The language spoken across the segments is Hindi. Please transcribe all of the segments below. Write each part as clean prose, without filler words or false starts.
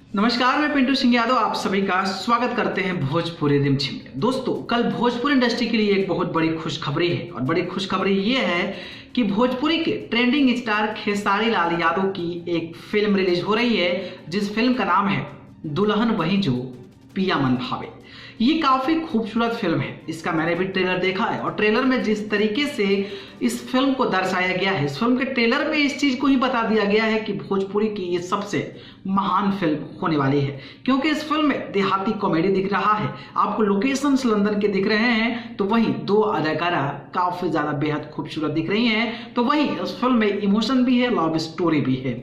नमस्कार, मैं पिंटू सिंह यादव आप सभी का स्वागत करते हैं भोजपुरी रिमझिम में। दोस्तों, कल भोजपुरी इंडस्ट्री के लिए एक बहुत बड़ी खुशखबरी है और बड़ी खुशखबरी ये है कि भोजपुरी के ट्रेंडिंग स्टार खेसारी लाल यादव की एक फिल्म रिलीज हो रही है, जिस फिल्म का नाम है दुल्हन वही जो पिया मन भावे। ये काफी खूबसूरत फिल्म है। इसका मैंने भी ट्रेलर देखा है और ट्रेलर में जिस तरीके से इस फिल्म को दर्शाया गया है, इस फिल्म के ट्रेलर में इस चीज को ही बता दिया गया है कि भोजपुरी की ये सबसे महान फिल्म होने वाली है, क्योंकि इस फिल्म में देहाती कॉमेडी दिख रहा है, आपको लोकेशंस लंदन के दिख रहे हैं, तो वहीं दो अदाकारा काफी ज्यादा बेहद खूबसूरत दिख रही हैं, तो वहीं इस फिल्म में इमोशन भी है, लव स्टोरी भी है।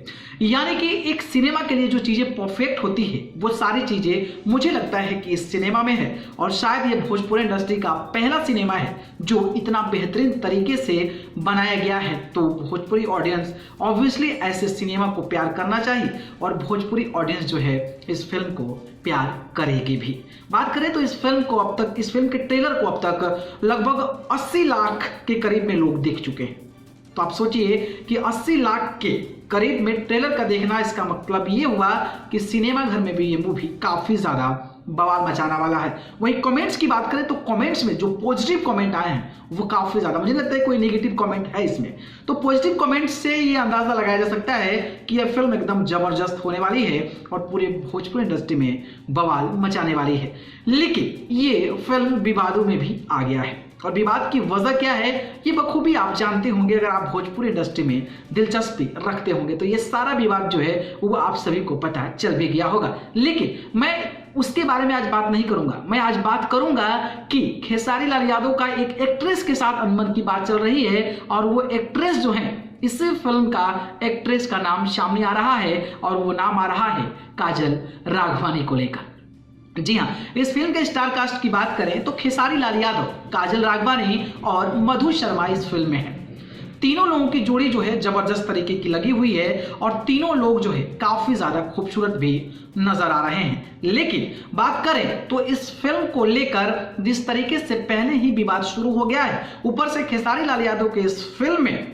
यानी कि एक सिनेमा के लिए जो चीजें परफेक्ट होती है वो सारी चीजें मुझे लगता है कि इस सिनेमा में है। और शायद ये भोजपुरी इंडस्ट्री का पहला सिनेमा है जो इतना बेहतरीन तरीके से बनाया गया है। तो भोजपुरी ऑडियंस ऑब्वियसली ऐसे सिनेमा को प्यार करना चाहिए और भोजपुरी ऑडियंस जो है इस फिल्म को प्यार करेगी भी। बात करें तो इस फिल्म के ट्रेलर को अब तक लगभग 80 लाख के करीब में लोग देख चुके हैं। तो आप सोचिए कि 80 लाख के करीब में ट्रेलर का देखना, इसका मतलब ये हुआ कि सिनेमा घर में भी ये मूवी काफी ज्यादा बवाल मचाने वाला है। वहीं कमेंट्स की बात करें तो कमेंट्स में जो पॉजिटिव कमेंट आए हैं वो काफी ज्यादा, मुझे लगता है कोई नेगेटिव कमेंट है इसमें। तो पॉजिटिव कमेंट से ये अंदाजा लगाया जा सकता है कि यह फिल्म एकदम जबरदस्त होने वाली है और पूरे भोजपुरी इंडस्ट्री में बवाल मचाने वाली है। लेकिन ये फिल्म विवादों में भी आ गया है और विवाद की वजह क्या है ये बखूबी आप जानते होंगे। अगर आप भोजपुरी इंडस्ट्री में दिलचस्पी रखते होंगे तो ये सारा विवाद जो है वो आप सभी को पता चल भी गया होगा। लेकिन मैं उसके बारे में आज बात नहीं करूंगा। मैं आज बात करूंगा कि खेसारी लाल यादव का एक एक्ट्रेस के साथ अनबन की बात चल रही है और वो एक्ट्रेस जो है, इस फिल्म का एक्ट्रेस का नाम सामने आ रहा है और वो नाम आ रहा है काजल राघवानी को लेकर। जी हाँ, इस फिल्म के स्टार कास्ट की बात करें तो खेसारी लाल यादव, काजल राघवानी और मधु शर्मा इस फिल्म में है। तीनों लोगों की जोड़ी जो है जबरदस्त तरीके की लगी हुई है और तीनों लोग जो है काफी ज्यादा खूबसूरत भी नजर आ रहे हैं। लेकिन बात करें तो इस फिल्म को लेकर जिस तरीके से पहले ही विवाद शुरू हो गया है, ऊपर से खेसारी लाल यादव के इस फिल्म में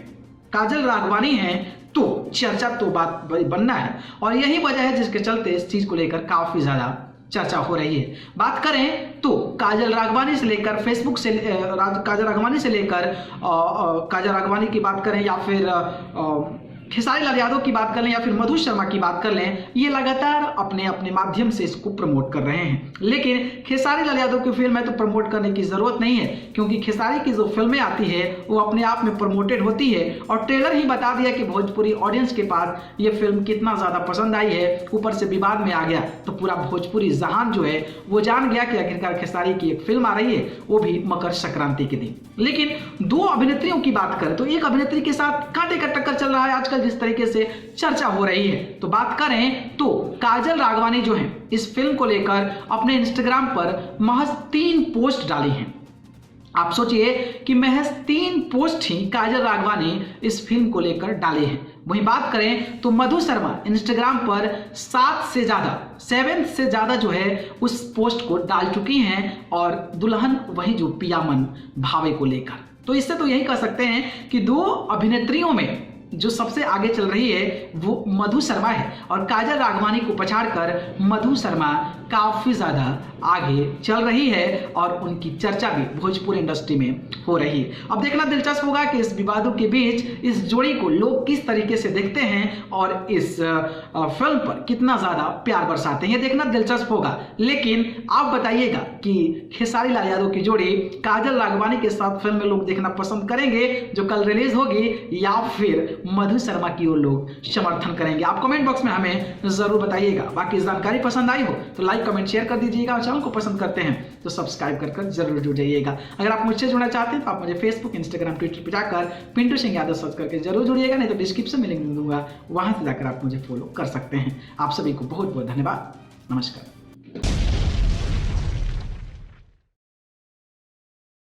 काजल राघवानी है, तो चर्चा तो बात बनना है और यही वजह है जिसके चलते इस चीज को लेकर काफी ज्यादा चर्चा हो रही है। बात करें तो काजल राघवानी से लेकर काजल राघवानी की बात करें या फिर खेसारी लाल यादव की बात कर लें या फिर मधु शर्मा की बात कर लें, ये लगातार अपने अपने माध्यम से इसको प्रमोट कर रहे हैं। लेकिन खेसारी लाल यादव की फिल्म है तो प्रमोट करने की जरूरत नहीं है, क्योंकि खेसारी की जो फिल्में आती है वो अपने आप में प्रमोटेड होती है और ट्रेलर ही बता दिया कि भोजपुरी ऑडियंस के पास ये फिल्म कितना ज्यादा पसंद आई है। ऊपर से विवाद में आ गया तो पूरा भोजपुरी जहान जो है वो जान गया कि आखिरकार खेसारी की एक फिल्म आ रही है, वो भी मकर संक्रांति के दिन। लेकिन दो अभिनेत्रियों की बात करें तो एक अभिनेत्री के साथ कांटे का टक्कर चल रहा है आजकल जिस तरीके से चर्चा हो रही है। तो बात करें तो काजल राघवानी जो है इस फिल्म को लेकर अपने इंस्टाग्राम पर महज 3 पोस्ट डाली हैं। आप सोचिए कि महज 3 पोस्ट ही काजल राघवानी इस फिल्म को लेकर डाले हैं। वहीं बात करें तो मधु शर्मा इंस्टाग्राम पर 7 से ज्यादा जो है उस पोस्ट को डाल चुकी हैं और दुल्हन वही जो पिया मन भावे को लेकर। तो इससे तो यही कह सकते हैं कि दो अभिनेत्रियों में जो सबसे आगे चल रही है वो मधु शर्मा है और काजल राघवानी को पछाड़कर मधु शर्मा काफी ज्यादा आगे चल रही है और उनकी चर्चा भी भोजपुरी इंडस्ट्री में हो रही है। अब देखना दिलचस्प होगा कि इस विवादों के बीच इस जोड़ी को लोग किस तरीके से देखते हैं और इस फिल्म पर कितना ज्यादा प्यार बरसाते हैं, ये देखना दिलचस्प होगा। लेकिन आप बताइएगा कि खेसारी लाल यादव की जोड़ी काजल राघवानी के साथ फिल्म में लोग देखना पसंद करेंगे जो कल रिलीज होगी, या फिर मधु शर्मा की ओर लोग समर्थन करेंगे? आप कमेंट बॉक्स में हमें जरूर बताइएगा। बाकी जानकारी पसंद आई हो तो लाइक कमेंट शेयर कर दीजिएगा और चैनल को पसंद करते हैं तो सब्सक्राइब कर जरूर जुड़ जाइएगा। अगर आप मुझसे जुड़ना चाहते हैं तो आप मुझे फेसबुक, इंस्टाग्राम, ट्विटर पर जाकर पिंटू सिंह यादव सर्च करके जरूर जुड़िएगा, नहीं तो डिस्क्रिप्शन में लिंक दूंगा, वहां से जाकर आप मुझे फॉलो कर सकते हैं। आप सभी को बहुत बहुत धन्यवाद। नमस्कार।